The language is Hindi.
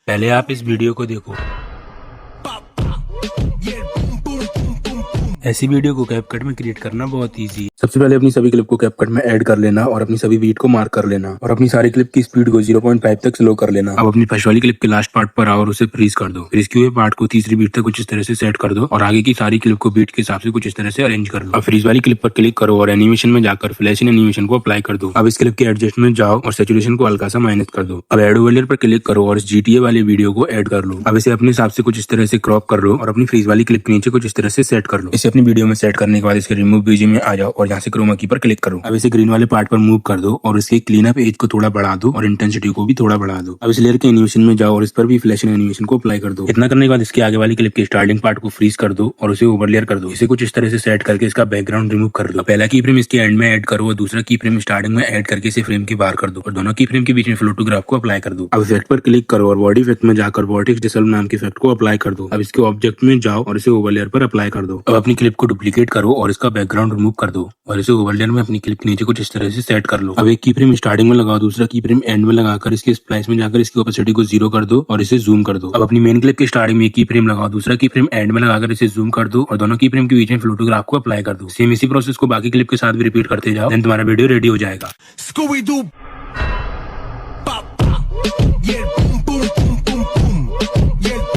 पहले आप इस वीडियो को देखो। ऐसी वीडियो को कैपकट में क्रिएट करना बहुत इजी है। सबसे पहले अपनी सभी क्लिप को कैपकट में ऐड कर लेना और अपनी सभी बीट को मार्क कर लेना और अपनी सारी क्लिप की स्पीड को 0.5 तक स्लो कर लेना। अब अपनी फर्स्ट वाली क्लिप के लास्ट पार्ट पर आओ और उसे फ्रीज कर दो। फ्रीज किए हुए पार्ट को तीसरी बीट तक कुछ इस तरह से सेट कर दो और आगे की सारी क्लिप को बीट के हिसाब से कुछ इस तरह से अरेंज कर लो। अब फ्रीज वाली क्लिप पर क्लिक करो और एनिमेशन में जाकर फ्लैश इन एनिमेशन को अप्लाई कर दो। अब इस क्लिप के एडजस्ट में जाओ और सैचुरेशन को हल्का सा माइनस कर दो। अब एड ओवरले पर क्लिक करो और इस GTA वाली वीडियो को ऐड कर लो। अब इसे अपने हिसाब से कुछ इस तरह से क्रॉप कर लो और अपनी फ्रीज वाली क्लिप के नीचे कुछ इस तरह से सेट कर लो। इसे अपनी वीडियो में सेट करने के बाद इसके रिमूव बीजी में आ जाओ और यहाँ से क्रोमा की पर क्लिक करो। अब इसे ग्रीन वाले पार्ट पर मूव कर दो और इसके क्लीन अप एज को थोड़ा बढ़ा दो और इंटेंसिटी को भी थोड़ा बढ़ा दो। अब इस लेयर के एनिमेशन में जाओ और इस पर भी फ्लैश एनिमेशन को अप्लाई कर दो। इतना करने के बाद इसके आगे वाली क्लिप के स्टार्टिंग पार्ट को फ्रीज कर दो और उसे ओवरलेयर कर दो। इसे कुछ इस तरह से सेट करके इसका बैकग्राउंड रिमूव कर दो। पहला की फ्रेम इसके एंड में ऐड करो और दूसरा की फ्रेम स्टार्टिंग में ऐड करके इसे फ्रेम के बाहर कर दो और दोनों की फ्रेम के बीच में फ्लोटोग्राफ को अप्लाई कर दो। अब इफेक्ट पर क्लिक करो और बॉडी इफेक्ट में जाकर वॉर्टेक्स डिसल्व नाम के इफेक्ट को अप्लाई कर दो। अब इसके ऑब्जेक्ट में जाओ और इसे ओवरलेयर पर अप्लाई कर दो। अब अपनी क्लिप को डुप्लीकेट करो और इसका बैकग्राउंड रिमूव कर दो और इसे ओवरलेयर में अपनी क्लिप के नीचे कुछ इस तरह से सेट कर लो। अब एक की फ्रेम स्टार्टिंग में लगाओ, दूसरा की फ्रेम एंड में लगाकर इसके स्प्लाइस में जाकर इसकी ओपेसिटी को 0 कर दो और इसे जूम कर दो। अब अपनी मेन क्लिप के स्टार्टिंग में एक की फ्रेम लगाओ, दूसरा की फ्रेम एंड में लगाकर इसे जूम कर दो और दोनों की फ्रेम के बीच में फोटोग्राफ को अप्लाई कर दो। सेम इसी प्रोसेस को बाकी क्लिप के साथ भी रिपीट करते जाओ, देन तुम्हारा वीडियो रेडी हो जाएगा।